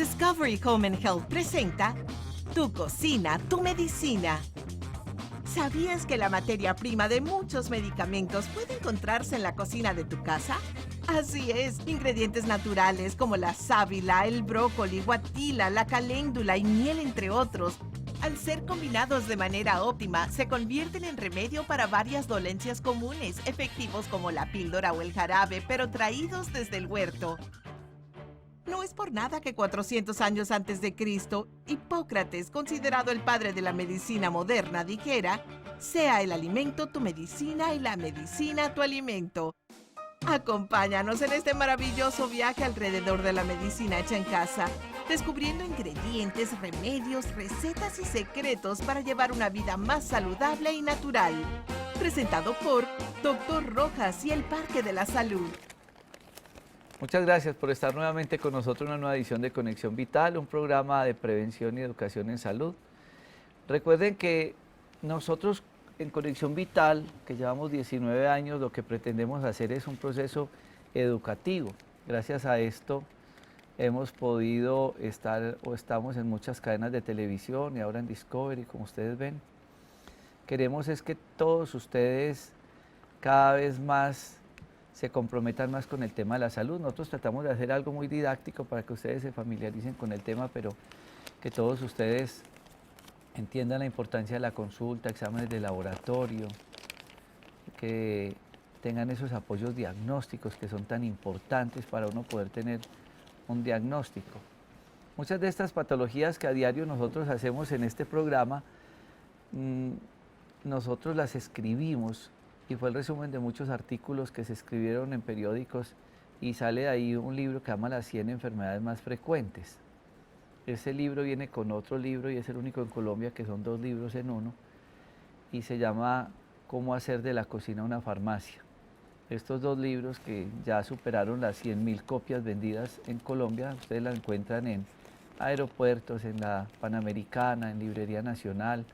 Discovery Home and Health presenta Tu cocina, tu medicina. ¿Sabías que la materia prima de muchos medicamentos puede encontrarse en la cocina de tu casa? Así es, ingredientes naturales como la sábila, el brócoli, guatila, la caléndula y miel, entre otros, al ser combinados de manera óptima, se convierten en remedio para varias dolencias comunes, efectivos como la píldora o el jarabe, pero traídos desde el huerto. No es por nada que 400 años antes de Cristo, Hipócrates, considerado el padre de la medicina moderna, dijera: sea el alimento tu medicina y la medicina tu alimento. Acompáñanos en este maravilloso viaje alrededor de la medicina hecha en casa, descubriendo ingredientes, remedios, recetas y secretos para llevar una vida más saludable y natural. Presentado por Dr. Rojas y el Parque de la Salud. Muchas gracias por estar nuevamente con nosotros en una nueva edición de Conexión Vital, un programa de prevención y educación en salud. Recuerden que nosotros en Conexión Vital, que llevamos 19 años, lo que pretendemos hacer es un proceso educativo. Gracias a esto hemos podido estar o estamos en muchas cadenas de televisión y ahora en Discovery, como ustedes ven. Queremos es que todos ustedes cada vez más se comprometan más con el tema de la salud. Nosotros tratamos de hacer algo muy didáctico para que ustedes se familiaricen con el tema, pero que todos ustedes entiendan la importancia de la consulta, exámenes de laboratorio, que tengan esos apoyos diagnósticos que son tan importantes para uno poder tener un diagnóstico. Muchas de estas patologías que a diario nosotros hacemos en este programa, nosotros las escribimos y fue el resumen de muchos artículos que se escribieron en periódicos y sale de ahí un libro que se llama Las 100 enfermedades más frecuentes. Ese libro viene con otro libro y es el único en Colombia que son 2 libros en uno y se llama Cómo hacer de la cocina una farmacia. Estos 2 libros que ya superaron las 100.000 copias vendidas en Colombia, ustedes la encuentran en aeropuertos, en la Panamericana, en Librería Nacional,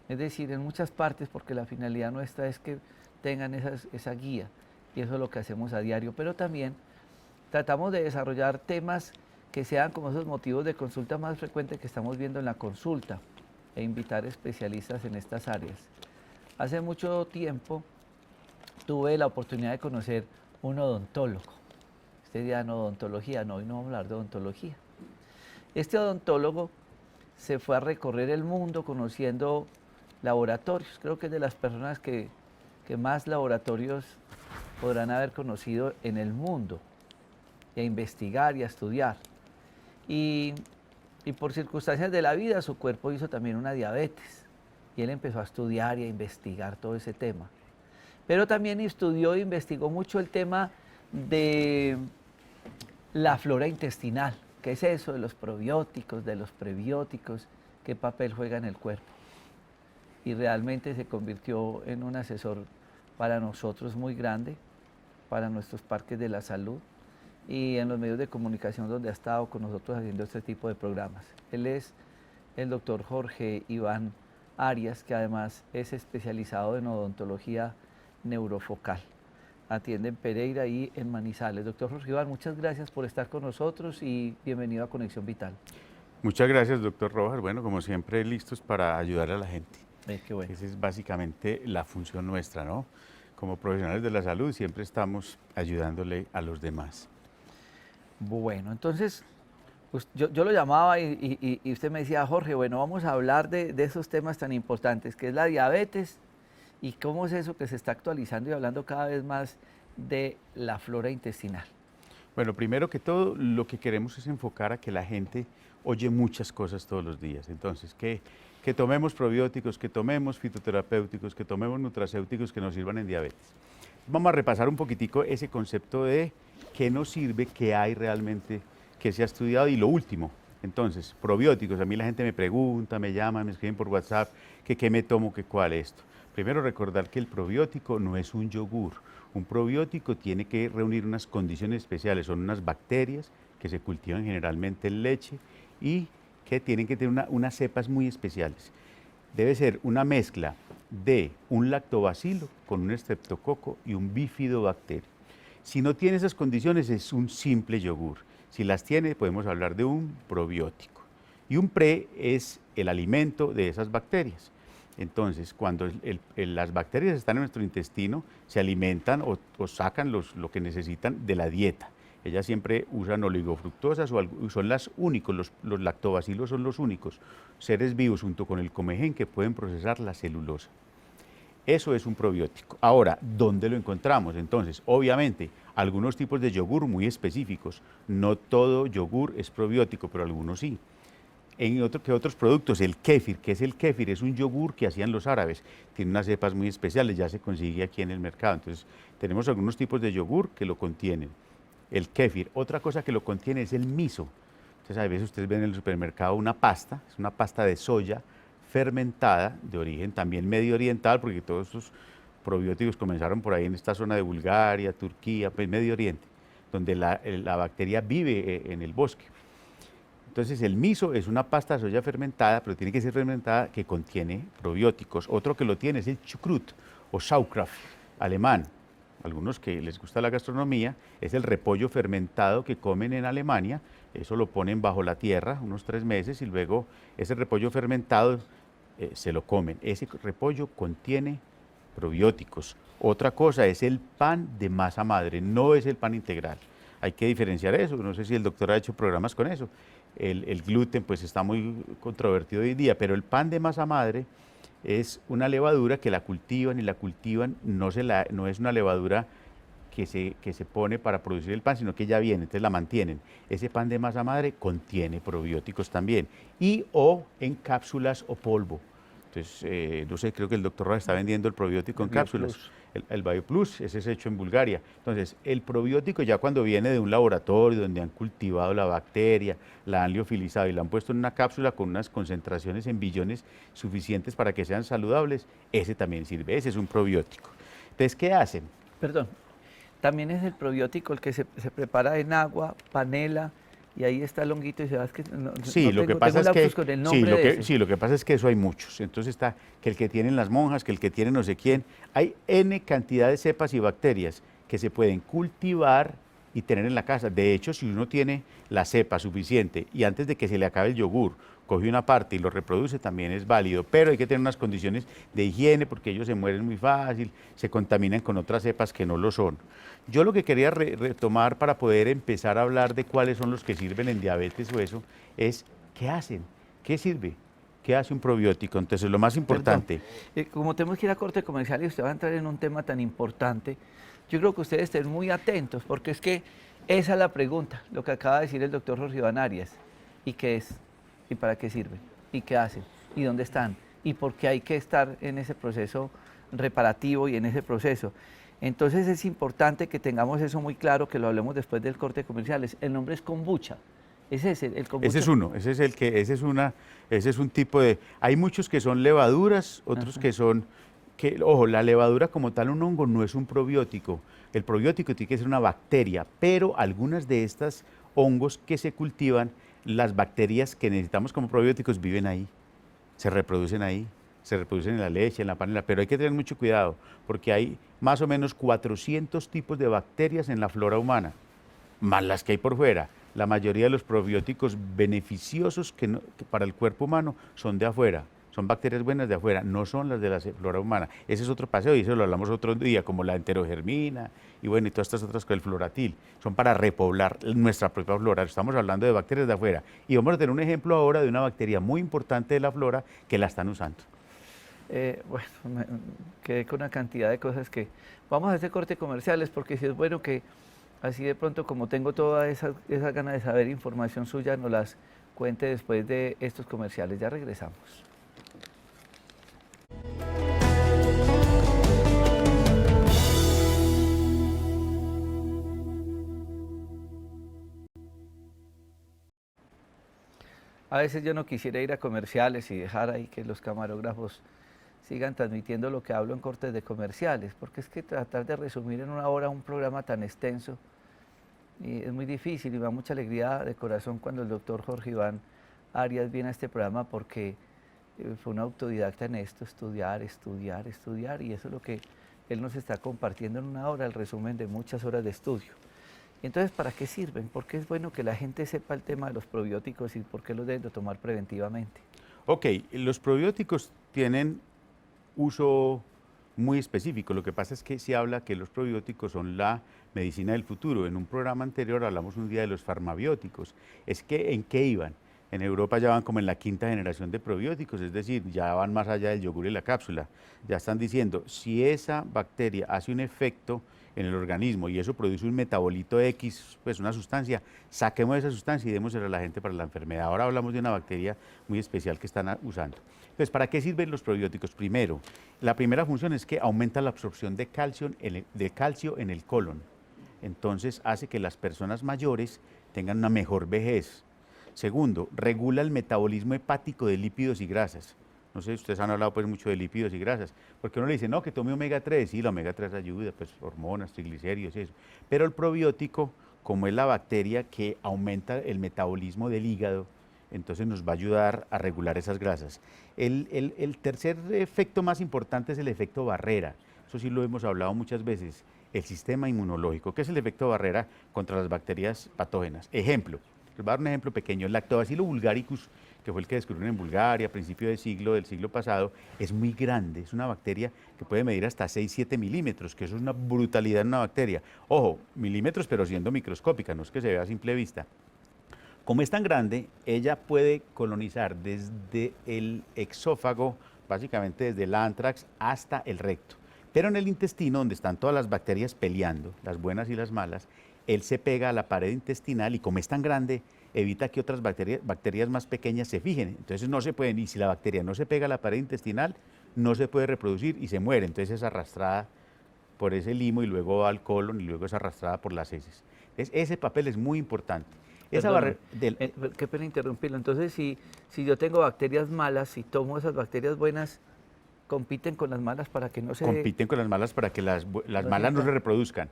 es decir, en muchas partes, porque la finalidad nuestra es que tengan esa guía, y eso es lo que hacemos a diario, pero también tratamos de desarrollar temas que sean como esos motivos de consulta más frecuentes que estamos viendo en la consulta, e invitar especialistas en estas áreas. Hace mucho tiempo tuve la oportunidad de conocer un odontólogo. Este día no odontología, no, hoy no vamos a hablar de odontología. Este odontólogo se fue a recorrer el mundo conociendo laboratorios. Creo que es de las personas que más laboratorios podrán haber conocido en el mundo, y a investigar y a estudiar. Y por circunstancias de la vida, su cuerpo hizo también una diabetes, y él empezó a estudiar y a investigar todo ese tema. Pero también estudió e investigó mucho el tema de la flora intestinal. ¿Qué es eso de los probióticos, de los prebióticos? ¿Qué papel juega en el cuerpo? Y realmente se convirtió en un asesor para nosotros muy grande, para nuestros parques de la salud y en los medios de comunicación donde ha estado con nosotros haciendo este tipo de programas. Él es el doctor Jorge Iván Arias, que además es especializado en odontología neurofocal. Atiende en Pereira y en Manizales. Doctor Jorge Iván, muchas gracias por estar con nosotros y bienvenido a Conexión Vital. Muchas gracias, doctor Rojas. Bueno, como siempre, listos para ayudar a la gente. Qué bueno. Esa es básicamente la función nuestra, ¿no? Como profesionales de la salud siempre estamos ayudándole a los demás. Bueno, entonces, pues yo lo llamaba y usted me decía: Jorge, bueno, vamos a hablar de esos temas tan importantes, que es la diabetes y cómo es eso que se está actualizando y hablando cada vez más de la flora intestinal. Bueno, primero que todo, lo que queremos es enfocar a que la gente oye muchas cosas todos los días. Entonces, que tomemos probióticos, que tomemos fitoterapéuticos, que tomemos nutracéuticos que nos sirvan en diabetes. Vamos a repasar un poquitico ese concepto de qué nos sirve, qué hay realmente, qué se ha estudiado y lo último. Entonces, probióticos, a mí la gente me pregunta, me llama, me escriben por WhatsApp, que qué me tomo, que cuál esto. Primero recordar que el probiótico no es un yogur. Un probiótico tiene que reunir unas condiciones especiales, son unas bacterias que se cultivan generalmente en leche y que tienen que tener unas cepas muy especiales. Debe ser una mezcla de un lactobacilo con un estreptococo y un bifidobacterio. Si no tiene esas condiciones es un simple yogur. Si las tiene, podemos hablar de un probiótico. Y un pre es el alimento de esas bacterias. Entonces, cuando las bacterias están en nuestro intestino, se alimentan o sacan lo que necesitan de la dieta. Ellas siempre usan oligofructosas o son las únicos, los lactobacilos son los únicos seres vivos junto con el comején que pueden procesar la celulosa. Eso es un probiótico. Ahora, ¿dónde lo encontramos? Entonces, obviamente, algunos tipos de yogur muy específicos. No todo yogur es probiótico, pero algunos sí. ¿Qué otros productos? El kéfir. ¿Qué es el kéfir? Es un yogur que hacían los árabes. Tiene unas cepas muy especiales, ya se consigue aquí en el mercado. Entonces, tenemos algunos tipos de yogur que lo contienen. El kéfir. Otra cosa que lo contiene es el miso. Entonces, a veces ustedes ven en el supermercado una pasta, es una pasta de soya fermentada, de origen también medio oriental, porque todos estos probióticos comenzaron por ahí en esta zona de Bulgaria, Turquía, pues Medio Oriente, donde la bacteria vive en el bosque. Entonces el miso es una pasta de soya fermentada, pero tiene que ser fermentada, que contiene probióticos. Otro que lo tiene es el chucrut o sauerkraut alemán. Algunos que les gusta la gastronomía, es el repollo fermentado que comen en Alemania. Eso lo ponen bajo la tierra unos 3 meses y luego ese repollo fermentado se lo comen. Ese repollo contiene probióticos. Otra cosa es el pan de masa madre, no es el pan integral. Hay que diferenciar eso. No sé si el doctor ha hecho programas con eso. El gluten pues está muy controvertido hoy día, pero el pan de masa madre es una levadura que la cultivan y la cultivan, no es una levadura que se pone para producir el pan, sino que ya viene, entonces la mantienen. Ese pan de masa madre contiene probióticos también, o en cápsulas o polvo. Entonces, no sé, creo que el doctor Rojas está vendiendo el probiótico en cápsulas. El BioPlus, ese es hecho en Bulgaria. Entonces, el probiótico ya cuando viene de un laboratorio donde han cultivado la bacteria, la han liofilizado y la han puesto en una cápsula con unas concentraciones en billones suficientes para que sean saludables, ese también sirve, ese es un probiótico. Entonces, ¿qué hacen? Perdón, también es el probiótico el que se prepara en agua, panela, y ahí está el honguito y se va, Sí, lo que pasa es que lo que pasa es que eso hay muchos. Entonces está que el que tienen las monjas, que el que tiene no sé quién. Hay N cantidad de cepas y bacterias que se pueden cultivar y tener en la casa. De hecho, si uno tiene la cepa suficiente y antes de que se le acabe el yogur, coge una parte y lo reproduce, también es válido, pero hay que tener unas condiciones de higiene porque ellos se mueren muy fácil, se contaminan con otras cepas que no lo son. Yo lo que quería retomar para poder empezar a hablar de cuáles son los que sirven en diabetes o eso, es ¿qué hacen? ¿Qué sirve? ¿Qué hace un probiótico? Entonces, lo más importante... como tenemos que ir a corte comercial y usted va a entrar en un tema tan importante, yo creo que ustedes estén muy atentos, porque es que esa es la pregunta, lo que acaba de decir el doctor Jorge Iván Arias. ¿Y qué es? ¿Y para qué sirven? ¿Y qué hacen? ¿Y dónde están? ¿Y por qué hay que estar en ese proceso reparativo y en ese proceso? Entonces es importante que tengamos eso muy claro, que lo hablemos después del corte comercial. El nombre es kombucha. Ese es el kombucha. Ese es uno, ese es un tipo de... Hay muchos que son levaduras, otros que son... ojo, la levadura como tal, un hongo, no es un probiótico. El probiótico tiene que ser una bacteria, pero algunas de estas hongos que se cultivan, las bacterias que necesitamos como probióticos viven ahí, se reproducen en la leche, en la panela, pero hay que tener mucho cuidado porque hay más o menos 400 tipos de bacterias en la flora humana, más las que hay por fuera. La mayoría de los probióticos beneficiosos que para el cuerpo humano son de afuera, son bacterias buenas de afuera, no son las de la flora humana. Ese es otro paseo y eso lo hablamos otro día, como la enterogermina y bueno, y todas estas otras cosas, el floratil, son para repoblar nuestra propia flora. Estamos hablando de bacterias de afuera. Y vamos a tener un ejemplo ahora de una bacteria muy importante de la flora que la están usando. Bueno, quedé con una cantidad de cosas que... Vamos a hacer corte comerciales porque si es bueno que así de pronto, como tengo toda esa gana de saber información suya, nos las cuente después de estos comerciales. Ya regresamos. A veces yo no quisiera ir a comerciales y dejar ahí que los camarógrafos sigan transmitiendo lo que hablo en cortes de comerciales, porque es que tratar de resumir en 1 hora un programa tan extenso y es muy difícil y me da mucha alegría de corazón cuando el doctor Jorge Iván Arias viene a este programa porque fue un autodidacta en esto, estudiar, y eso es lo que él nos está compartiendo en 1 hora, el resumen de muchas horas de estudio. Entonces, ¿para qué sirven? ¿Por qué es bueno que la gente sepa el tema de los probióticos y por qué los deben de tomar preventivamente? Ok, los probióticos tienen uso muy específico. Lo que pasa es que se habla que los probióticos son la medicina del futuro. En un programa anterior hablamos un día de los farmabióticos. Es que, ¿en qué iban? En Europa ya van como en la quinta generación de probióticos, es decir, ya van más allá del yogur y la cápsula. Ya están diciendo, si esa bacteria hace un efecto en el organismo y eso produce un metabolito X, pues una sustancia, saquemos esa sustancia y démosela a la gente para la enfermedad. Ahora hablamos de una bacteria muy especial que están usando. Entonces, ¿para qué sirven los probióticos? Primero, la primera función es que aumenta la absorción de calcio en el colon. Entonces, hace que las personas mayores tengan una mejor vejez. Segundo, regula el metabolismo hepático de lípidos y grasas. No sé, ustedes han hablado pues mucho de lípidos y grasas, porque uno le dice, no, que tome omega 3, sí, la omega 3 ayuda, pues hormonas, triglicéridos y eso. Pero el probiótico, como es la bacteria que aumenta el metabolismo del hígado, entonces nos va a ayudar a regular esas grasas. El tercer efecto más importante es el efecto barrera. Eso sí lo hemos hablado muchas veces. El sistema inmunológico. ¿Qué es el efecto barrera contra las bacterias patógenas? Ejemplo, les voy a dar un ejemplo pequeño. El Lactobacillus bulgaricus, que fue el que descubrieron en Bulgaria a principios del siglo pasado, es muy grande. Es una bacteria que puede medir hasta 6-7 milímetros, que eso es una brutalidad en una bacteria. Ojo, milímetros, pero siendo microscópica, no es que se vea a simple vista. Como es tan grande, ella puede colonizar desde el exófago, básicamente desde el anthrax hasta el recto. Pero en el intestino, donde están todas las bacterias peleando, las buenas y las malas, él se pega a la pared intestinal y como es tan grande, evita que otras bacterias más pequeñas se fijen. Entonces no se pueden, y si la bacteria no se pega a la pared intestinal, no se puede reproducir y se muere. Entonces es arrastrada por ese limo y luego al colon y luego es arrastrada por las heces. Entonces, ese papel es muy importante. Esa qué pena interrumpirlo. Entonces, si yo tengo bacterias malas y tomo esas bacterias buenas, compiten con las malas para que no se... Compiten con las malas para que las malas no se reproduzcan.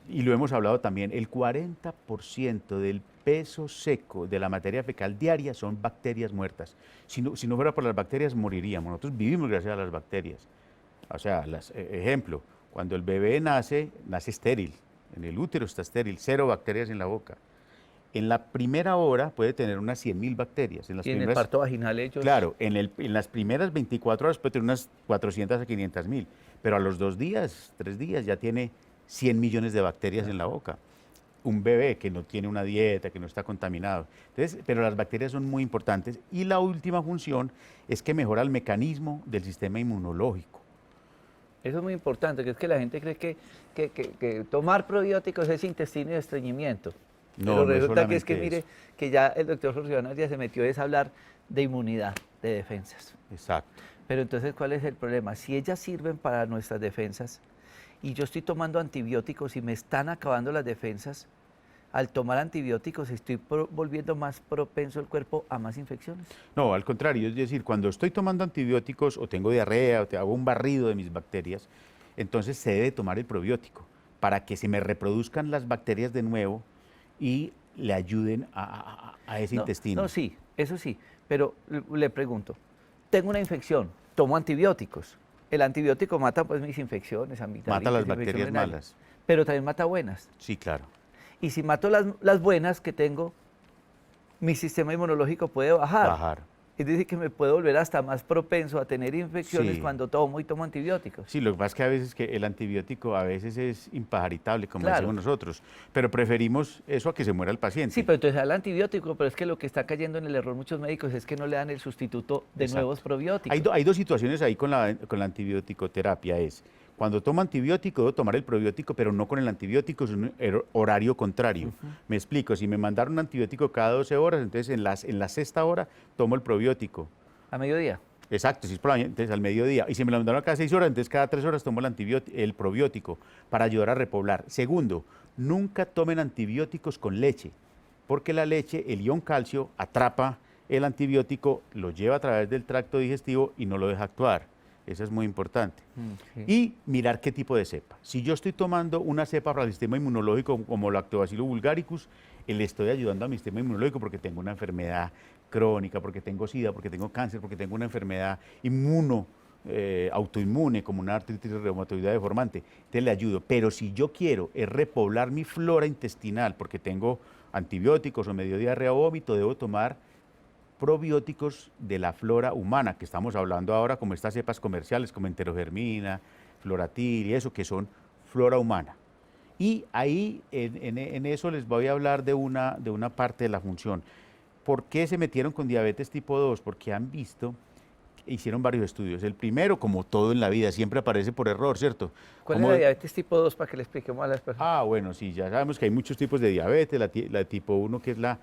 Y lo hemos hablado también, el 40% del peso seco de la materia fecal diaria son bacterias muertas. Si no fuera por las bacterias, moriríamos. Nosotros vivimos gracias a las bacterias. O sea, ejemplo, cuando el bebé nace estéril. En el útero está estéril, 0 bacterias en la boca. En la primera hora puede tener unas 100.000 bacterias. Y en el parto vaginal ellos... Claro, en las primeras 24 horas puede tener unas 400 a 500.000, pero a los 2 días, 3 días ya tiene 100 millones de bacterias en la boca. Un bebé que no tiene una dieta, que no está contaminado. Entonces, pero las bacterias son muy importantes y la última función es que mejora el mecanismo del sistema inmunológico. Eso es muy importante, que es que la gente cree que tomar probióticos es intestino y estreñimiento. No, pero no resulta que es que, eso. mire, que ya el doctor Jorge Iván Ardila se metió a hablar de inmunidad, de defensas. Exacto. Pero entonces, ¿cuál es el problema? Si ellas sirven para nuestras defensas y yo estoy tomando antibióticos y me están acabando las defensas, al tomar antibióticos estoy volviendo más propenso el cuerpo a más infecciones. No, al contrario, es decir, cuando estoy tomando antibióticos o tengo diarrea o te hago un barrido de mis bacterias, entonces se debe tomar el probiótico para que se me reproduzcan las bacterias de nuevo y le ayuden a ese intestino. No, sí, eso sí, pero le pregunto, tengo una infección, tomo antibióticos, el antibiótico mata pues mis infecciones, Mata las bacterias malas. Pero también mata buenas. Sí, claro. Y si mato las buenas que tengo, mi sistema inmunológico puede bajar. Es decir, que me puedo volver hasta más propenso a tener infecciones cuando tomo antibióticos. Sí, lo que pasa es que a veces el antibiótico a veces es impajaritable, como decimos nosotros, pero preferimos eso a que se muera el paciente. Sí, pero entonces al antibiótico, pero es que lo que está cayendo en el error muchos médicos es que no le dan el sustituto de nuevos probióticos. Hay dos situaciones ahí con la antibiótico-terapia, es cuando tomo antibiótico, debo tomar el probiótico, pero no con el antibiótico, es un horario contrario. Me explico, si me mandaron un antibiótico cada 12 horas, entonces en la sexta hora tomo el probiótico. ¿A mediodía? Exacto, si es por la mañana, entonces al mediodía. Y si me lo mandaron cada 6 horas, entonces cada 3 horas tomo el probiótico para ayudar a repoblar. Segundo, nunca tomen antibióticos con leche, porque la leche, el ion calcio, atrapa el antibiótico, lo lleva a través del tracto digestivo y no lo deja actuar. Eso es muy importante. Y mirar qué tipo de cepa. Si yo estoy tomando una cepa para el sistema inmunológico como Lactobacillus bulgaricus, le estoy ayudando a mi sistema inmunológico porque tengo una enfermedad crónica, porque tengo SIDA, porque tengo cáncer, porque tengo una enfermedad autoinmune, como una artritis reumatoidea deformante, te le ayudo. Pero si yo quiero repoblar mi flora intestinal porque tengo antibióticos o me dio diarrea o vómito, debo tomar probióticos de la flora humana, que estamos hablando ahora como estas cepas comerciales como enterogermina, floratil y eso, que son flora humana. Y ahí en eso les voy a hablar de una parte de la función. ¿Por qué se metieron con diabetes tipo 2? Porque han visto, hicieron varios estudios. El primero, como todo en la vida, siempre aparece por error, ¿cierto? ¿Cuál es la diabetes tipo 2 para que le expliquemos a las personas? Ah, bueno, sí, ya sabemos que hay muchos tipos de diabetes, la tipo 1 que es la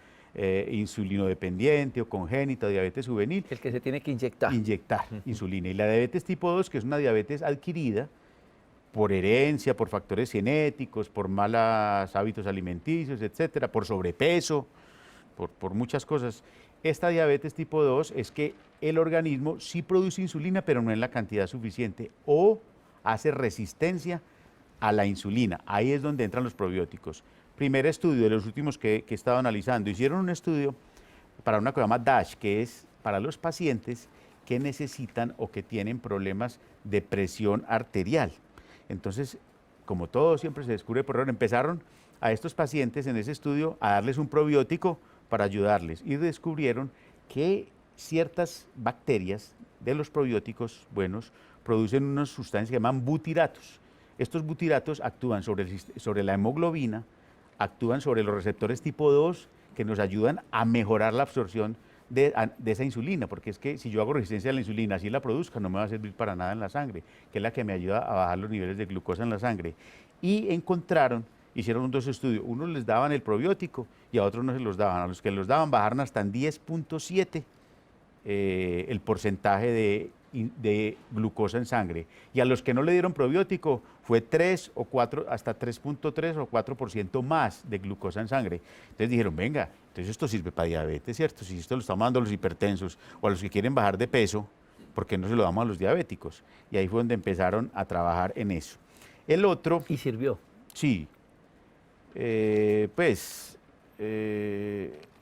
insulinodependiente o congénita, diabetes juvenil. El que se tiene que inyectar. Inyectar insulina. Y la diabetes tipo 2, que es una diabetes adquirida por herencia, por factores genéticos, por malos hábitos alimenticios, etcétera, por sobrepeso, por muchas cosas. Esta diabetes tipo 2 es que el organismo sí produce insulina, pero no en la cantidad suficiente o hace resistencia a la insulina. Ahí es donde entran los probióticos. Primer estudio de los últimos que he estado analizando. Hicieron un estudio para una cosa que se llama DASH, que es para los pacientes que necesitan o que tienen problemas de presión arterial. Entonces, como todo siempre se descubre por error, empezaron a estos pacientes en ese estudio a darles un probiótico para ayudarles y descubrieron que ciertas bacterias de los probióticos buenos producen unas sustancias que se llaman butiratos. Estos butiratos actúan sobre la hemoglobina, actúan sobre los receptores tipo 2 que nos ayudan a mejorar la absorción de esa insulina, porque es que si yo hago resistencia a la insulina, así la produzca, no me va a servir para nada en la sangre, que es la que me ayuda a bajar los niveles de glucosa en la sangre. Y hicieron dos estudios, unos les daban el probiótico y a otros no se los daban. A los que los daban bajaron hasta en 10.7 el porcentaje de glucosa en sangre. Y a los que no le dieron probiótico fue 3 o 4, hasta 3.3 o 4% más de glucosa en sangre. Entonces dijeron, venga, entonces esto sirve para diabetes, ¿cierto? Si esto lo estamos dando a los hipertensos o a los que quieren bajar de peso, ¿por qué no se lo damos a los diabéticos? Y ahí fue donde empezaron a trabajar en eso. El otro... ¿Y sirvió? Sí.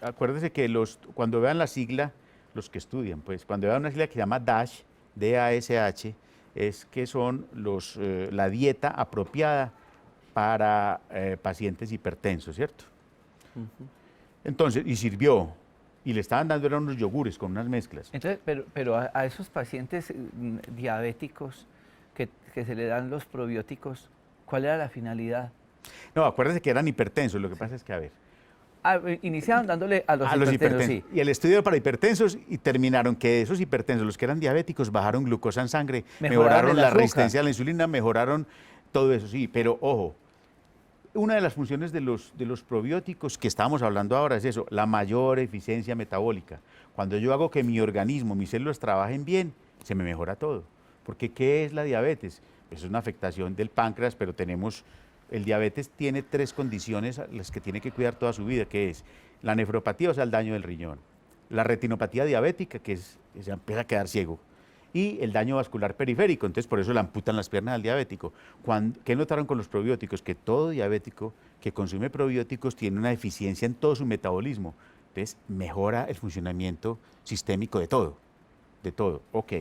Acuérdense que cuando vean la sigla, los que estudian, pues cuando vean una sigla que se llama DASH, D-A-S-H, es que son la dieta apropiada para pacientes hipertensos, ¿cierto? Entonces, y sirvió, y le estaban dando eran unos yogures con unas mezclas. Entonces, pero a esos pacientes diabéticos que se le dan los probióticos, ¿cuál era la finalidad? No, acuérdense que eran hipertensos, lo que pasa es que, a ver. Iniciaron dándole a los hipertensos, sí. Y el estudio para hipertensos y terminaron que esos hipertensos, los que eran diabéticos, bajaron glucosa en sangre, mejoraron la resistencia a la insulina, mejoraron todo eso, sí. Pero ojo, una de las funciones de los probióticos que estamos hablando ahora es eso, la mayor eficiencia metabólica. Cuando yo hago que mi organismo, mis células trabajen bien, se me mejora todo. Porque ¿qué es la diabetes? Es una afectación del páncreas, pero el diabetes tiene 3 condiciones a las que tiene que cuidar toda su vida, que es la nefropatía, o sea, el daño del riñón, la retinopatía diabética, que se empieza a quedar ciego, y el daño vascular periférico, entonces por eso le amputan las piernas al diabético. ¿Qué notaron con los probióticos? Que todo diabético que consume probióticos tiene una eficiencia en todo su metabolismo, entonces mejora el funcionamiento sistémico de todo, ok.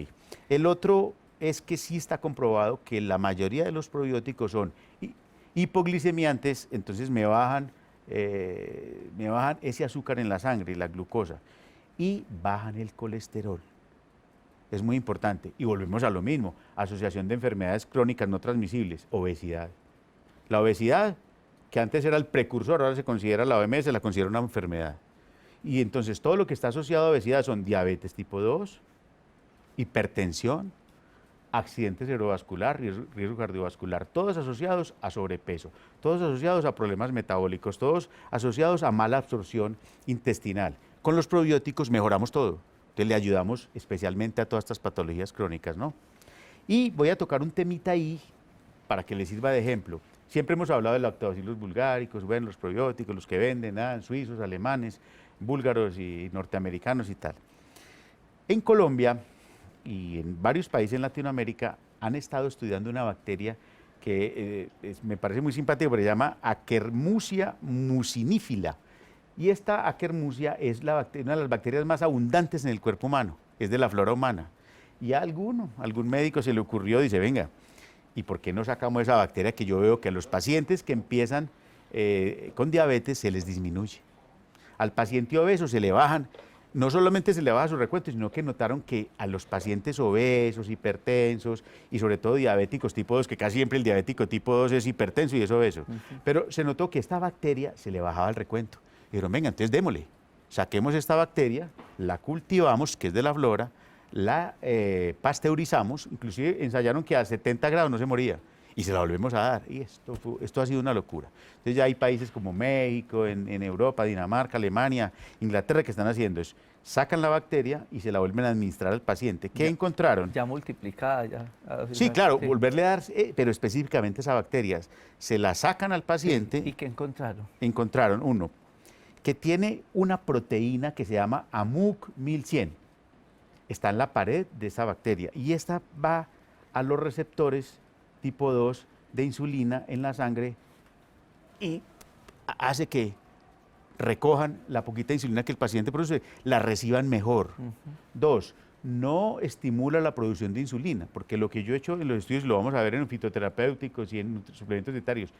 El otro es que sí está comprobado que la mayoría de los probióticos son hipoglicemiantes, entonces me bajan ese azúcar en la sangre, la glucosa, y bajan el colesterol. Es muy importante. Y volvemos a lo mismo, asociación de enfermedades crónicas no transmisibles, obesidad. La obesidad, que antes era el precursor, ahora se considera, la OMS la considera una enfermedad. Y entonces todo lo que está asociado a obesidad son diabetes tipo 2, hipertensión, accidente cerebrovascular, riesgo cardiovascular, todos asociados a sobrepeso, todos asociados a problemas metabólicos, todos asociados a mala absorción intestinal. Con los probióticos mejoramos todo, entonces le ayudamos especialmente a todas estas patologías crónicas, ¿no? Y voy a tocar un temita ahí para que les sirva de ejemplo. Siempre hemos hablado de lactobacillus bulgaricus, bueno, los probióticos, los que venden, suizos, alemanes, búlgaros y norteamericanos y tal. En Colombia y en varios países en Latinoamérica han estado estudiando una bacteria que me parece muy simpática, pero se llama Akkermansia mucinifila. Y esta Akkermansia es una de las bacterias más abundantes en el cuerpo humano, es de la flora humana. Y a algún médico se le ocurrió, dice, venga, ¿y por qué no sacamos esa bacteria que yo veo que a los pacientes que empiezan con diabetes se les disminuye? Al paciente obeso se le bajan, no solamente se le baja su recuento, sino que notaron que a los pacientes obesos, hipertensos y sobre todo diabéticos tipo 2, que casi siempre el diabético tipo 2 es hipertenso y es obeso, pero se notó que esta bacteria se le bajaba el recuento. Dijeron, venga, entonces démosle, saquemos esta bacteria, la cultivamos, que es de la flora, la pasteurizamos, inclusive ensayaron que a 70 grados no se moría, y se la volvemos a dar, y esto ha sido una locura. Entonces ya hay países como México, en Europa, Dinamarca, Alemania, Inglaterra, que están haciendo eso, sacan la bacteria y se la vuelven a administrar al paciente. ¿Qué encontraron? Ya multiplicada, ya. Sí, claro, Sí. volverle a dar, pero específicamente esa bacteria, se la sacan al paciente. ¿Y qué encontraron? Encontraron uno, que tiene una proteína que se llama AMUC 1100. Está en la pared de esa bacteria y esta va a los receptores tipo 2 de insulina en la sangre y hace que recojan la poquita insulina que el paciente produce, la reciban mejor. Dos, no estimula la producción de insulina, porque lo que yo he hecho en los estudios, lo vamos a ver en fitoterapéuticos y en suplementos dietarios.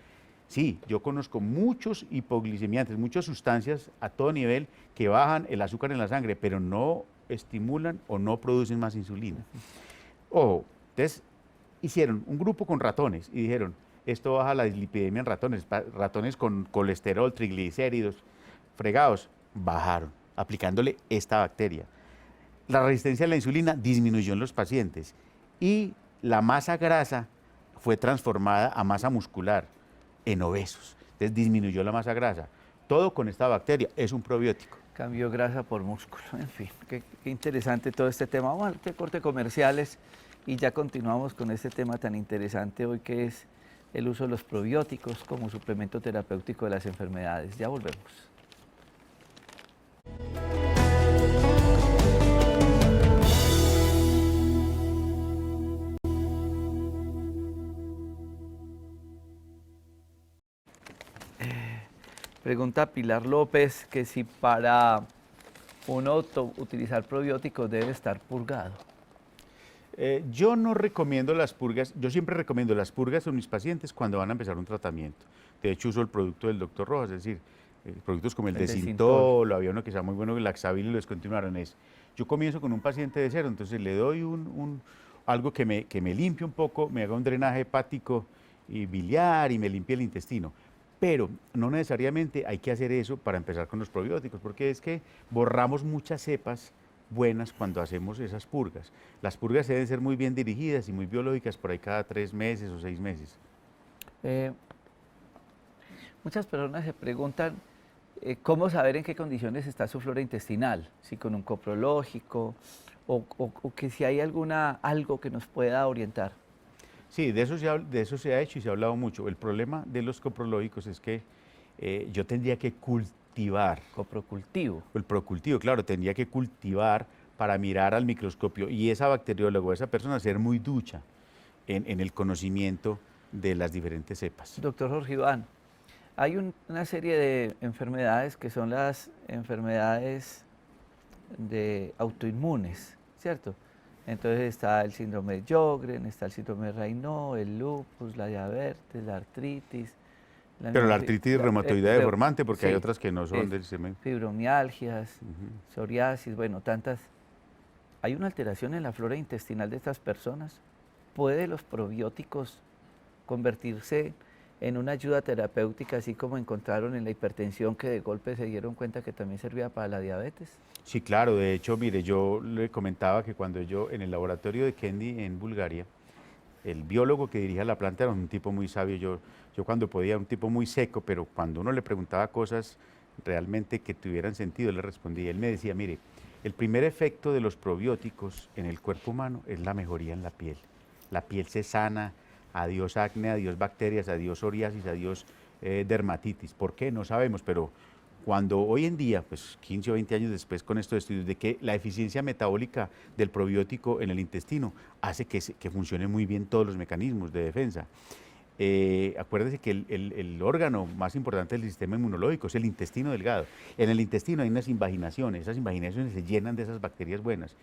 Sí, yo conozco muchos hipoglicemiantes, muchas sustancias a todo nivel que bajan el azúcar en la sangre, pero no estimulan o no producen más insulina. Ojo, entonces hicieron un grupo con ratones y dijeron, esto baja la dislipidemia en ratones, ratones con colesterol, triglicéridos, fregados, bajaron, aplicándole esta bacteria. La resistencia a la insulina disminuyó en los pacientes y la masa grasa fue transformada a masa muscular en obesos. Entonces disminuyó la masa grasa. Todo con esta bacteria, es un probiótico. Cambió grasa por músculo, en fin, qué interesante todo este tema. Vamos a corte comerciales y ya continuamos con este tema tan interesante hoy que es el uso de los probióticos como suplemento terapéutico de las enfermedades. Ya volvemos. Pregunta Pilar López que si para uno utilizar probióticos debe estar purgado. Yo no recomiendo las purgas, yo siempre recomiendo las purgas a mis pacientes cuando van a empezar un tratamiento. De hecho, uso el producto del doctor Rojas, es decir, productos como el Desintol, había uno que sea muy bueno, el Laxavir, y lo descontinuaron. Yo comienzo con un paciente de cero, entonces le doy algo que me limpie un poco, me haga un drenaje hepático y biliar y me limpie el intestino. Pero no necesariamente hay que hacer eso para empezar con los probióticos, porque es que borramos muchas cepas buenas cuando hacemos esas purgas. Las purgas deben ser muy bien dirigidas y muy biológicas, por ahí cada 3 meses o 6 meses. Muchas personas se preguntan cómo saber en qué condiciones está su flora intestinal, si con un coprológico o que si hay algo que nos pueda orientar. Sí, de eso se ha hecho y se ha hablado mucho. El problema de los coprológicos es que yo tendría que cultivar. Coprocultivo. El procultivo, claro, tendría que cultivar para mirar al microscopio y esa bacterióloga, esa persona, ser muy ducha en el conocimiento de las diferentes cepas. Doctor Jorge Iván, hay una serie de enfermedades que son las enfermedades autoinmunes, ¿cierto? Entonces está el síndrome de Sjögren, está el síndrome de Raynaud, el lupus, la diabetes, la artritis. Pero la artritis reumatoidea deformante, porque sí, hay otras que no son del sistema. Fibromialgias, psoriasis, bueno, tantas. ¿Hay una alteración en la flora intestinal de estas personas? ¿Puede los probióticos convertirse en una ayuda terapéutica, así como encontraron en la hipertensión, que de golpe se dieron cuenta que también servía para la diabetes? Sí, claro. De hecho, mire, yo le comentaba que cuando yo, en el laboratorio de Kendi en Bulgaria, el biólogo que dirigía la planta era un tipo muy sabio. Yo cuando podía, un tipo muy seco, pero cuando uno le preguntaba cosas realmente que tuvieran sentido, él le respondía. Él me decía, mire, el primer efecto de los probióticos en el cuerpo humano es la mejoría en la piel. La piel se sana, adiós acné, adiós bacterias, adiós psoriasis, adiós dermatitis. ¿Por qué? No sabemos, pero cuando hoy en día, pues 15 o 20 años después con estos estudios, de que la eficiencia metabólica del probiótico en el intestino hace que funcionen muy bien todos los mecanismos de defensa. Acuérdese que el órgano más importante del sistema inmunológico es el intestino delgado. En el intestino hay unas invaginaciones, esas invaginaciones se llenan de esas bacterias buenas.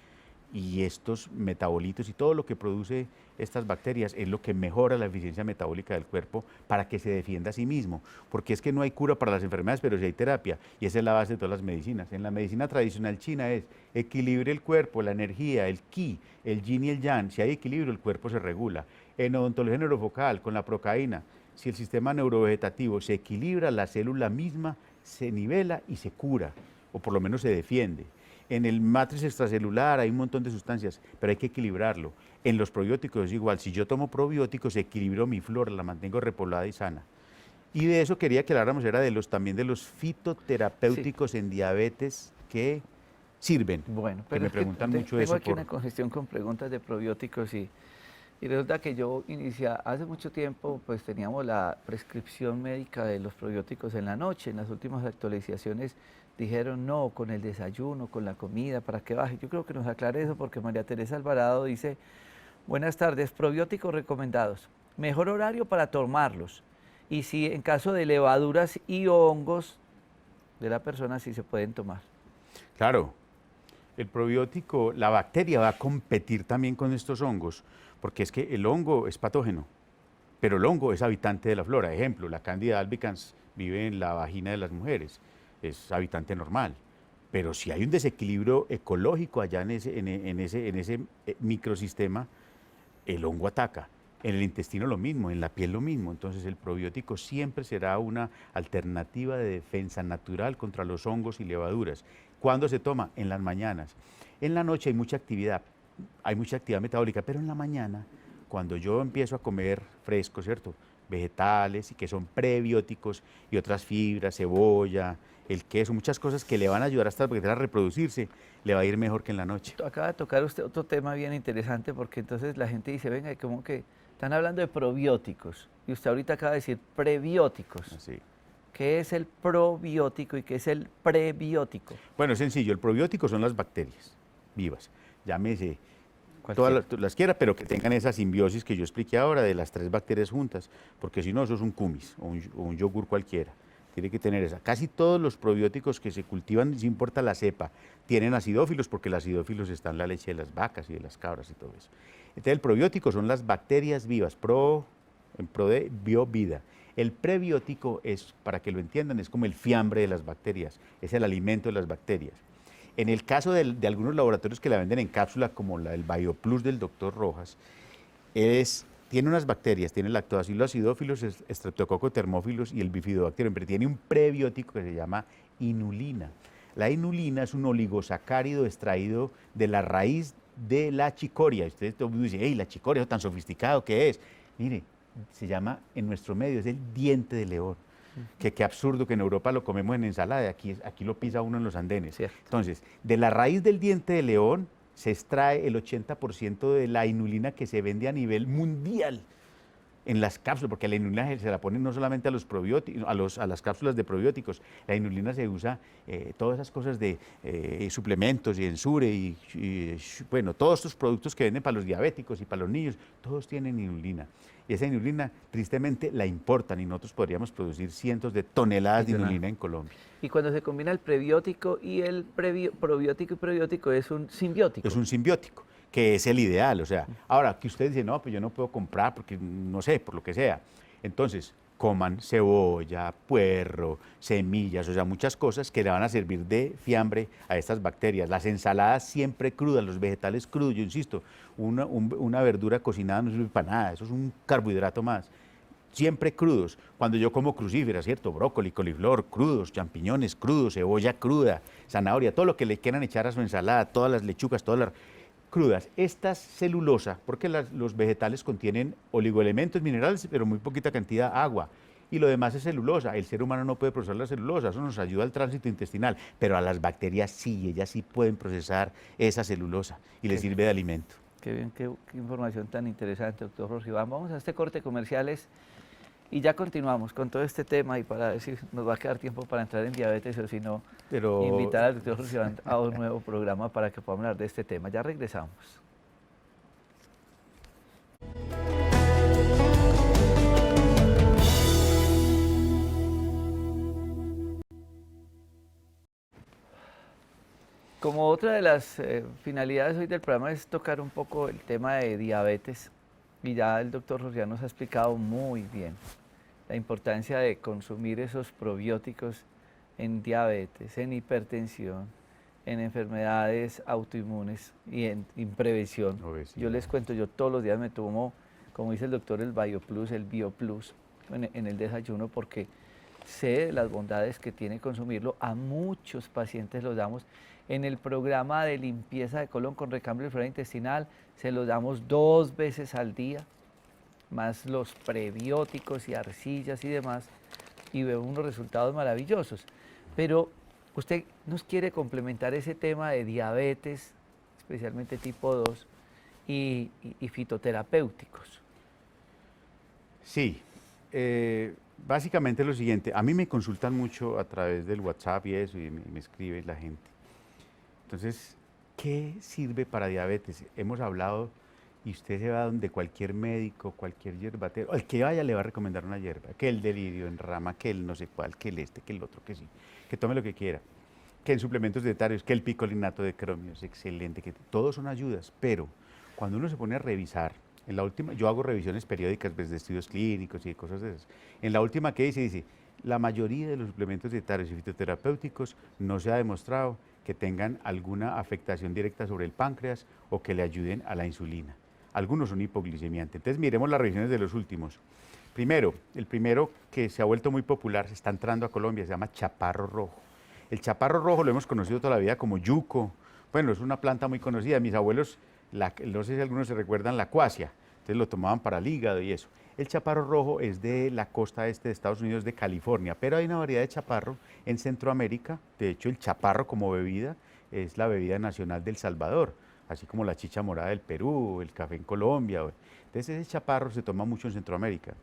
y estos metabolitos y todo lo que produce estas bacterias es lo que mejora la eficiencia metabólica del cuerpo para que se defienda a sí mismo. Porque es que no hay cura para las enfermedades, pero sí hay terapia. Y esa es la base de todas las medicinas. En la medicina tradicional china es equilibre el cuerpo, la energía, el ki, el yin y el yang. Si hay equilibrio, el cuerpo se regula. En odontología neurofocal, con la procaína, si el sistema neurovegetativo se equilibra, la célula misma se nivela y se cura, o por lo menos se defiende. En el matriz extracelular hay un montón de sustancias, pero hay que equilibrarlo. En los probióticos es igual, si yo tomo probióticos, equilibro mi flora, la mantengo repoblada y sana. Y de eso quería que habláramos, era también de los fitoterapéuticos en diabetes que sirven. Bueno, que me preguntan mucho eso. Tengo aquí una congestión con preguntas de probióticos y resulta que yo hace mucho tiempo pues teníamos la prescripción médica de los probióticos en la noche. En las últimas actualizaciones dijeron no, con el desayuno, con la comida, para que baje. Yo creo que nos aclare eso porque María Teresa Alvarado dice, buenas tardes, probióticos recomendados, mejor horario para tomarlos. Y si en caso de levaduras y hongos de la persona, sí se pueden tomar. Claro, el probiótico, la bacteria va a competir también con estos hongos, porque es que el hongo es patógeno, pero el hongo es habitante de la flora. Ejemplo, la Candida albicans vive en la vagina de las mujeres, es habitante normal. Pero si hay un desequilibrio ecológico allá en ese microsistema, el hongo ataca. En el intestino lo mismo, en la piel lo mismo. Entonces el probiótico siempre será una alternativa de defensa natural contra los hongos y levaduras. ¿Cuándo se toma? En las mañanas. En la noche hay mucha actividad metabólica, pero en la mañana, cuando yo empiezo a comer fresco, ¿cierto? Vegetales y que son prebióticos y otras fibras, cebolla, el queso, muchas cosas que le van a ayudar a esta bacteria a reproducirse, le va a ir mejor que en la noche. Acaba de tocar usted otro tema bien interesante porque entonces la gente dice, venga, como que están hablando de probióticos y usted ahorita acaba de decir prebióticos. Así. ¿Qué es el probiótico y qué es el prebiótico? Bueno, es sencillo, el probiótico son las bacterias vivas, llámese todas las quiera, pero que tengan esa simbiosis que yo expliqué ahora de las 3 bacterias juntas, porque si no, eso es un kumis o un yogur cualquiera. Tiene que tener esa. Casi todos los probióticos que se cultivan, no importa la cepa, tienen acidófilos, porque el acidófilos está en la leche de las vacas y de las cabras y todo eso. Entonces, el probiótico son las bacterias vivas, en pro de biovida. El prebiótico es, para que lo entiendan, es como el fiambre de las bacterias, es el alimento de las bacterias. En el caso de algunos laboratorios que la venden en cápsula, como el BioPlus del doctor Rojas, tiene unas bacterias, tiene lactobacillus acidófilos, Streptococcus thermophilus y el bifidobacterium, pero tiene un prebiótico que se llama inulina. La inulina es un oligosacárido extraído de la raíz de la chicoria. Ustedes dicen, hey, la chicoria, ¿tan sofisticado que es? Mire, se llama, en nuestro medio, es el diente de león. Que qué absurdo que en Europa lo comemos en ensalada, aquí lo pisa uno en los andenes. Cierto. Entonces, de la raíz del diente de león se extrae el 80% de la inulina que se vende a nivel mundial en las cápsulas, porque la inulina se la ponen no solamente a los probióticos, a las cápsulas de probióticos, la inulina se usa, todas esas cosas de suplementos y Ensure bueno, todos estos productos que venden para los diabéticos y para los niños, todos tienen inulina. Y esa inulina, tristemente, la importan y nosotros podríamos producir cientos de toneladas de inulina en Colombia. Y cuando se combina el prebiótico y el probiótico y prebiótico es un simbiótico. Es un simbiótico, que es el ideal. O sea, ahora que usted dice, no, pues yo no puedo comprar porque no sé, por lo que sea. Entonces, coman cebolla, puerro, semillas, o sea, muchas cosas que le van a servir de fiambre a estas bacterias. Las ensaladas siempre crudas, los vegetales crudos, yo insisto, una verdura cocinada no sirve para nada, eso es un carbohidrato más. Siempre crudos. Cuando yo como crucíferas, ¿cierto? Brócoli, coliflor, crudos, champiñones crudos, cebolla cruda, zanahoria, todo lo que le quieran echar a su ensalada, todas las lechugas, todas las crudas. Esta celulosa, porque los vegetales contienen oligoelementos minerales, pero muy poquita cantidad de agua. Y lo demás es celulosa. El ser humano no puede procesar la celulosa, eso nos ayuda al tránsito intestinal, pero a las bacterias sí, ellas sí pueden procesar esa celulosa y les sirve de alimento. Qué bien, qué información tan interesante, doctor Jorge Iván. Vamos a este corte comerciales y ya continuamos con todo este tema y para ver si nos va a quedar tiempo para entrar en diabetes o si no, invitar al doctor Jorge Iván a un nuevo programa para que podamos hablar de este tema. Ya regresamos. Como otra de las finalidades hoy del programa es tocar un poco el tema de diabetes, y ya el doctor Rosiano nos ha explicado muy bien la importancia de consumir esos probióticos en diabetes, en hipertensión, en enfermedades autoinmunes y en prevención. Obesidad. Yo les cuento, yo todos los días me tomo, como dice el doctor, el BioPlus, el BioPlus en el desayuno, porque sé de las bondades que tiene consumirlo. A muchos pacientes los damos. En el programa de limpieza de colon con recambio de flora intestinal se los damos 2 veces al día, más los prebióticos y arcillas y demás, y veo unos resultados maravillosos. Pero usted nos quiere complementar ese tema de diabetes, especialmente tipo 2, y fitoterapéuticos. Sí, básicamente lo siguiente, a mí me consultan mucho a través del WhatsApp y eso, y me escribe la gente. Entonces, ¿qué sirve para diabetes? Hemos hablado y usted se va donde cualquier médico, cualquier hierbatero, el que vaya le va a recomendar una hierba, que el delirio en rama, que el no sé cuál, que el este, que el otro, que sí, que tome lo que quiera, que en suplementos dietarios, que el picolinato de cromio es excelente, que todos son ayudas, pero cuando uno se pone a revisar, en la última, yo hago revisiones periódicas desde estudios clínicos y cosas de esas, en la última que dice, la mayoría de los suplementos dietarios y fitoterapéuticos no se ha demostrado que tengan alguna afectación directa sobre el páncreas o que le ayuden a la insulina. Algunos son hipoglicemiantes. Entonces miremos las revisiones de los últimos. Primero, el primero que se ha vuelto muy popular, se está entrando a Colombia, se llama chaparro rojo. El chaparro rojo lo hemos conocido toda la vida como yuco. Bueno, es una planta muy conocida. Mis abuelos, no sé si algunos se recuerdan, la cuasia. Entonces lo tomaban para el hígado y eso. El chaparro rojo es de la costa este de Estados Unidos, de California, pero hay una variedad de chaparro en Centroamérica. De hecho, el chaparro como bebida es la bebida nacional de El Salvador, así como la chicha morada del Perú, el café en Colombia. Entonces ese chaparro se toma mucho en Centroamérica,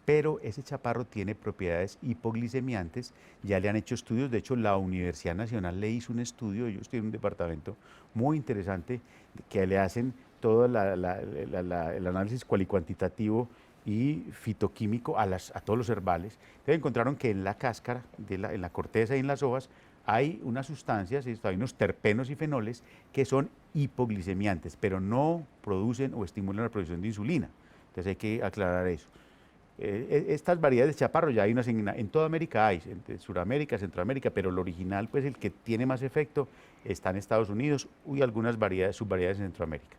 pero ese chaparro tiene propiedades hipoglicemiantes. Ya le han hecho estudios, de hecho la Universidad Nacional le hizo un estudio, ellos tienen un departamento muy interesante que le hacen todo el análisis cualitativo y fitoquímico a todos los herbales. Entonces encontraron que en la cáscara, en la corteza y en las hojas hay unas sustancias, hay unos terpenos y fenoles que son hipoglicemiantes, pero no producen o estimulan la producción de insulina. Entonces hay que aclarar eso. Estas variedades de chaparro ya hay unas en toda América, hay, en Sudamérica, Centroamérica, pero el original, pues el que tiene más efecto, está en Estados Unidos y algunas variedades, subvariedades en Centroamérica.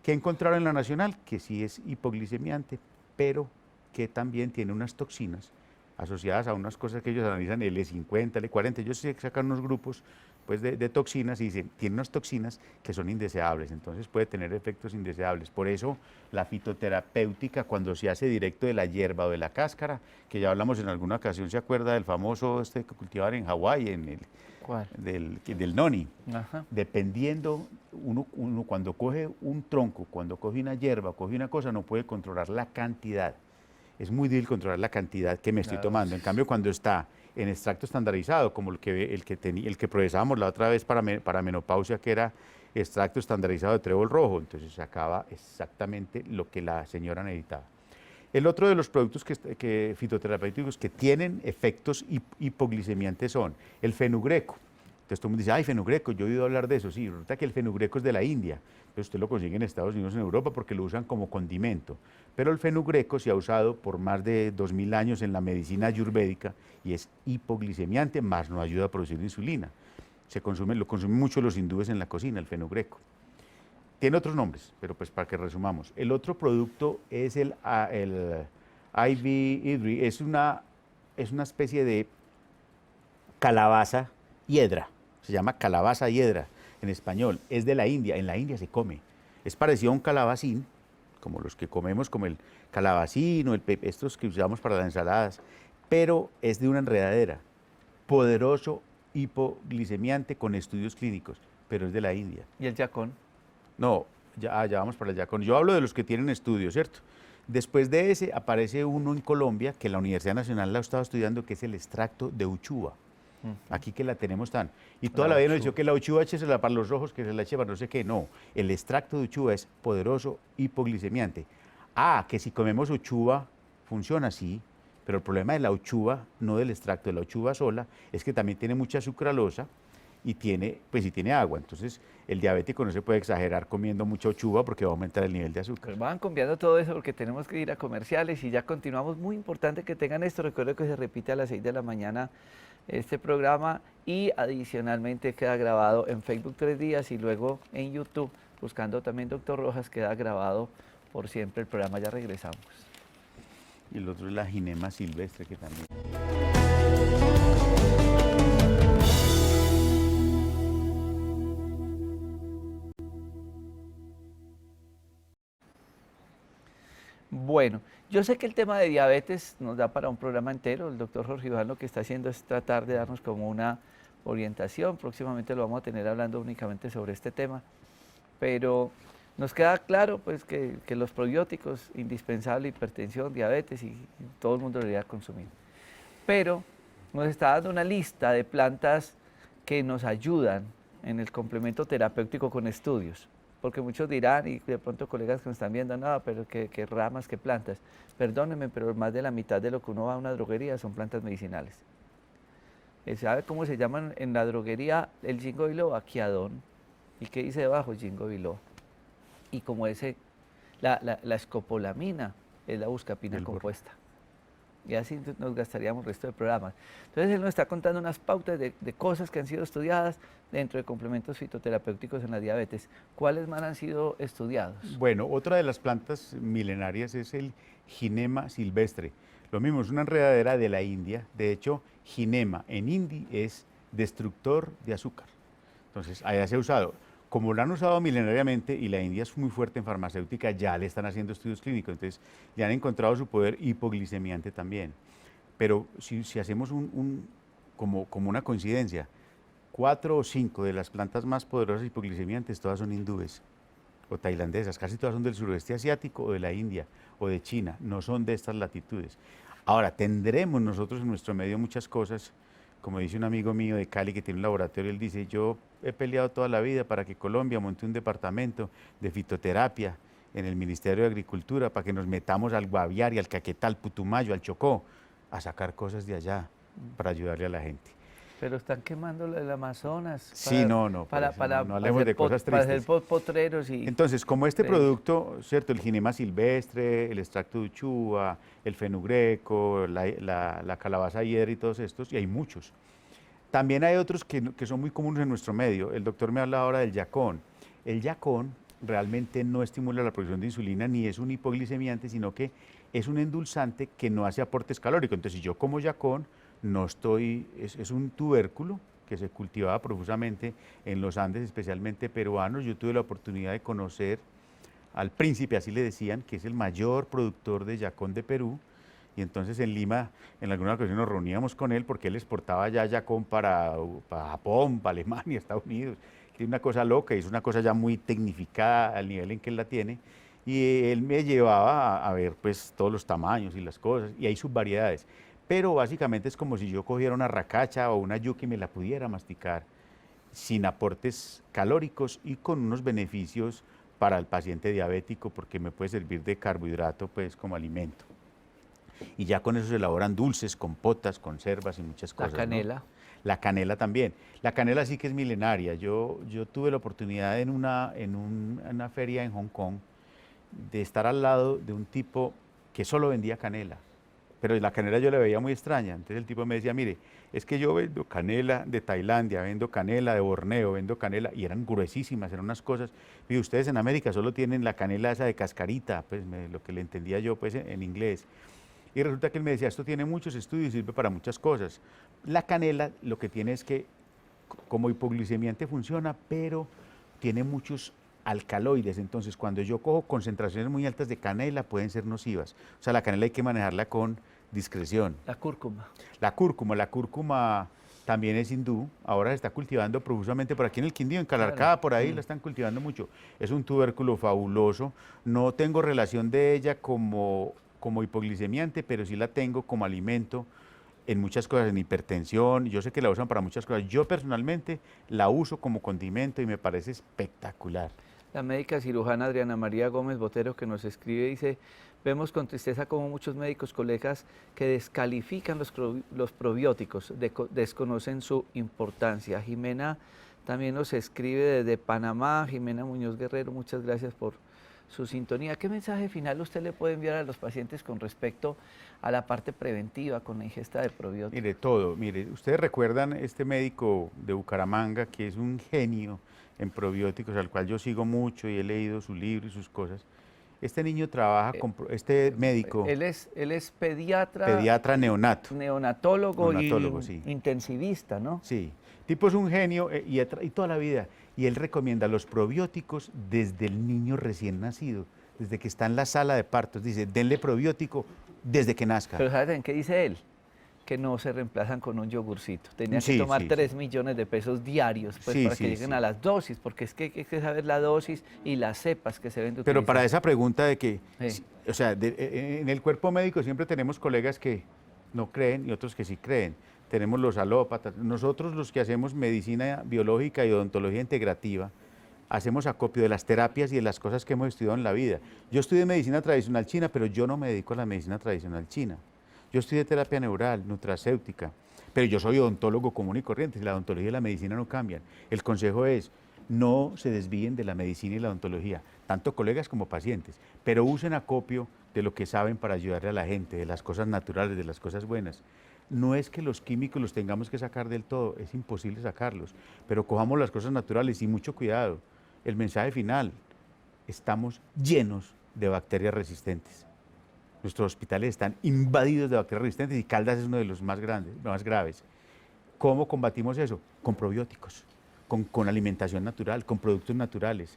¿Qué encontraron en la nacional? Que sí es hipoglicemiante, pero que también tiene unas toxinas asociadas a unas cosas que ellos analizan, L50, L40, ellos sacan unos grupos pues, de toxinas y dicen, tiene unas toxinas que son indeseables, entonces puede tener efectos indeseables. Por eso la fitoterapéutica, cuando se hace directo de la hierba o de la cáscara, que ya hablamos en alguna ocasión, ¿se acuerda del famoso que cultivaban en Hawái, ¿Cuál? del noni? Ajá. Dependiendo, uno cuando coge un tronco, cuando coge una hierba, coge una cosa, no puede controlar la cantidad. Es muy difícil controlar la cantidad que me estoy tomando. En cambio, cuando está en extracto estandarizado, como el que procesábamos la otra vez para menopausia, que era extracto estandarizado de trébol rojo, entonces se acaba exactamente lo que la señora necesitaba. El otro de los productos fitoterapéuticos que tienen efectos hipoglicemiantes son el fenugreco. Entonces todo el mundo dice, ay, fenugreco, yo he oído hablar de eso. Sí, resulta que el fenugreco es de la India. Entonces usted lo consigue en Estados Unidos, en Europa, porque lo usan como condimento. Pero el fenugreco se ha usado por más de 2000 años en la medicina ayurvédica y es hipoglicemiante, más no ayuda a producir insulina. Lo consumen mucho los hindúes en la cocina, el fenugreco. Tiene otros nombres, pero pues para que resumamos. El otro producto es el Ivy Idri, es una especie de calabaza hiedra, se llama calabaza hiedra en español, es de la India, en la India se come. Es parecido a un calabacín, como los que comemos, como el calabacín o estos que usamos para las ensaladas, pero es de una enredadera, poderoso hipoglicemiante con estudios clínicos, pero es de la India. ¿Y el yacón? No, ya vamos para el yacón. Yo hablo de los que tienen estudios, ¿cierto? Después de ese aparece uno en Colombia, que la Universidad Nacional la ha estado estudiando, que es el extracto de uchuva. Aquí que la tenemos tan. Y toda la vida nos dijo que la uchuva échesela para los ojos, que se la eche para no sé qué. No, el extracto de uchuva es poderoso hipoglicemiante. Ah, que si comemos uchuva funciona, sí, pero el problema de la uchuva, no del extracto de la uchuva sola, es que también tiene mucha sucralosa y tiene agua. Entonces, el diabético no se puede exagerar comiendo mucha uchuva porque va a aumentar el nivel de azúcar. Pues van cambiando todo eso porque tenemos que ir a comerciales y ya continuamos. Muy importante que tengan esto. Recuerdo que se repite a las 6 de la mañana este programa y adicionalmente queda grabado en Facebook 3 días y luego en YouTube, buscando también Doctor Rojas, queda grabado por siempre el programa. Ya regresamos. Y el otro es la ginema silvestre, que también. Bueno, yo sé que el tema de diabetes nos da para un programa entero. El doctor Jorge Iván lo que está haciendo es tratar de darnos como una orientación. Próximamente lo vamos a tener hablando únicamente sobre este tema. Pero nos queda claro pues, que los probióticos, indispensable, hipertensión, diabetes y todo el mundo debería consumir. Pero nos está dando una lista de plantas que nos ayudan en el complemento terapéutico con estudios. Porque muchos dirán, y de pronto colegas que nos están viendo, no, pero qué ramas, qué plantas. Perdónenme, pero más de la mitad de lo que uno va a una droguería son plantas medicinales. ¿Sabe cómo se llaman en la droguería? El ginkgo biloba, quiadón. ¿Y qué dice debajo? Ginkgo biloba. Y como la escopolamina es la buscapina compuesta. Y así nos gastaríamos el resto del programa. Entonces él nos está contando unas pautas de cosas que han sido estudiadas dentro de complementos fitoterapéuticos en la diabetes. ¿Cuáles más han sido estudiados? Bueno, otra de las plantas milenarias es el ginema silvestre. Lo mismo, es una enredadera de la India. De hecho, ginema en hindi es destructor de azúcar. Entonces, allá se ha usado. Como lo han usado milenariamente y la India es muy fuerte en farmacéutica, ya le están haciendo estudios clínicos, entonces le han encontrado su poder hipoglicemiante también. Pero si hacemos como una coincidencia, 4 o 5 de las plantas más poderosas hipoglicemiantes, todas son hindúes o tailandesas, casi todas son del sureste asiático o de la India o de China, no son de estas latitudes. Ahora, tendremos nosotros en nuestro medio muchas cosas, como dice un amigo mío de Cali que tiene un laboratorio, él dice, yo he peleado toda la vida para que Colombia monte un departamento de fitoterapia en el Ministerio de Agricultura para que nos metamos al Guaviare, al Caquetá, al Putumayo, al Chocó, a sacar cosas de allá para ayudarle a la gente. Pero están quemando el Amazonas. Sí, no hablemos de cosas tristes. Para hacer potreros y... Entonces, como este producto, ¿cierto? El ginema silvestre, el extracto de uchuva, el fenugreco, la calabaza hiedra y todos estos, y hay muchos. También hay otros que son muy comunes en nuestro medio. El doctor me habla ahora del yacón. El yacón realmente no estimula la producción de insulina ni es un hipoglicemiante, sino que es un endulzante que no hace aportes calóricos. Entonces, si yo como yacón, es un tubérculo que se cultivaba profusamente en los Andes, especialmente peruanos. Yo tuve la oportunidad de conocer al príncipe, así le decían, que es el mayor productor de yacón de Perú. Y entonces en Lima, en alguna ocasión nos reuníamos con él porque él exportaba ya yacón para Japón, para Alemania, Estados Unidos. Tiene una cosa loca y es una cosa ya muy tecnificada al nivel en que él la tiene. Y él me llevaba a ver pues todos los tamaños y las cosas, y hay subvariedades. Pero básicamente es como si yo cogiera una racacha o una yuca y me la pudiera masticar sin aportes calóricos y con unos beneficios para el paciente diabético porque me puede servir de carbohidrato pues como alimento. Y ya con eso se elaboran dulces, compotas, conservas y muchas cosas. La canela. ¿No? La canela también. La canela sí que es milenaria. Yo tuve la oportunidad en una feria en Hong Kong de estar al lado de un tipo que solo vendía canela. Pero la canela yo la veía muy extraña. Entonces el tipo me decía, mire, es que yo vendo canela de Tailandia, vendo canela de Borneo, vendo canela, y eran gruesísimas, eran unas cosas. Y ustedes en América solo tienen la canela esa de cascarita, pues lo que le entendía yo pues en inglés. Y resulta que él me decía, esto tiene muchos estudios y sirve para muchas cosas. La canela lo que tiene es que como hipoglicemiante funciona, pero tiene muchos alcaloides, entonces cuando yo cojo concentraciones muy altas de canela pueden ser nocivas. O sea, la canela hay que manejarla con discreción. La cúrcuma. La cúrcuma también es hindú, ahora se está cultivando profusamente por aquí en el Quindío, en Calarcá, por ahí la están cultivando mucho. Es un tubérculo fabuloso, no tengo relación de ella como hipoglicemiante, pero sí la tengo como alimento en muchas cosas, en hipertensión, yo sé que la usan para muchas cosas. Yo personalmente la uso como condimento y me parece espectacular. La médica cirujana Adriana María Gómez Botero que nos escribe dice, Vemos con tristeza cómo muchos médicos, colegas que descalifican los probióticos, desconocen su importancia. Jimena también nos escribe desde Panamá. Jimena Muñoz Guerrero, muchas gracias por su sintonía. ¿Qué mensaje final usted le puede enviar a los pacientes con respecto a la parte preventiva con la ingesta de probióticos? Mire, ustedes recuerdan este médico de Bucaramanga que es un genio en probióticos, al cual yo sigo mucho y he leído su libro y sus cosas. Este niño trabaja con, este médico. Él es pediatra. Pediatra neonato. Neonatólogo y sí. intensivista, ¿no? Sí. Tipo es un genio y toda la vida. Y él recomienda los probióticos desde el niño recién nacido, desde que está en la sala de partos. Dice, denle probiótico desde que nazca. Pero ¿saben qué dice él? Que no se reemplazan con un yogurcito. Tenían que tomar 3 millones de pesos diarios pues, para que lleguen a las dosis, porque es que hay que saber la dosis y las cepas que se ven de utilizar. Pero para esa pregunta de que, o sea, en el cuerpo médico siempre tenemos colegas que no creen y otros que sí creen. Tenemos los alópatas. Nosotros los que hacemos medicina biológica y odontología integrativa, hacemos acopio de las terapias y de las cosas que hemos estudiado en la vida. Yo estudié medicina tradicional china, pero yo no me dedico a la medicina tradicional china. Yo estudié terapia neural, nutracéutica, pero yo soy odontólogo común y corriente, la odontología y la medicina no cambian. El consejo es, no se desvíen de la medicina y la odontología, tanto colegas como pacientes, pero usen acopio de lo que saben para ayudarle a la gente, de las cosas naturales, de las cosas buenas. No es que los químicos los tengamos que sacar del todo, es imposible sacarlos, pero cojamos las cosas naturales y mucho cuidado. El mensaje final, estamos llenos de bacterias resistentes. Nuestros hospitales están invadidos de bacterias resistentes y Caldas es uno de los más grandes, más graves. ¿Cómo combatimos eso? Con probióticos, con alimentación natural, con productos naturales.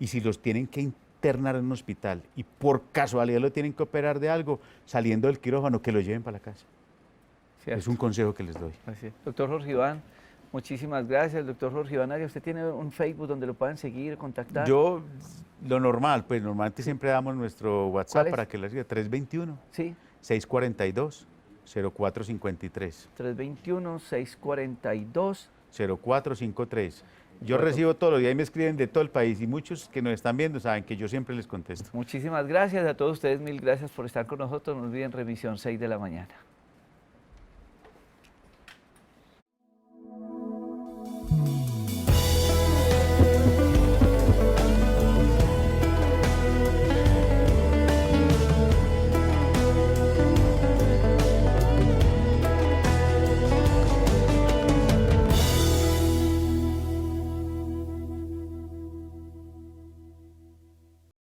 Y si los tienen que internar en un hospital y por casualidad lo tienen que operar de algo, saliendo del quirófano, que lo lleven para la casa. Cierto. Es un consejo que les doy. Así es. Doctor Jorge Iván, muchísimas gracias. Doctor Jorge Iván, ¿usted tiene un Facebook donde lo puedan seguir, contactar? Yo, lo normal, pues normalmente siempre damos nuestro WhatsApp para que les diga, 321 ¿sí? 642 0453. 321 642 0453. Yo recibo todos los días y me escriben de todo el país y muchos que nos están viendo saben que yo siempre les contesto. Muchísimas gracias a todos ustedes, mil gracias por estar con nosotros. No olviden remisión 6 de la mañana.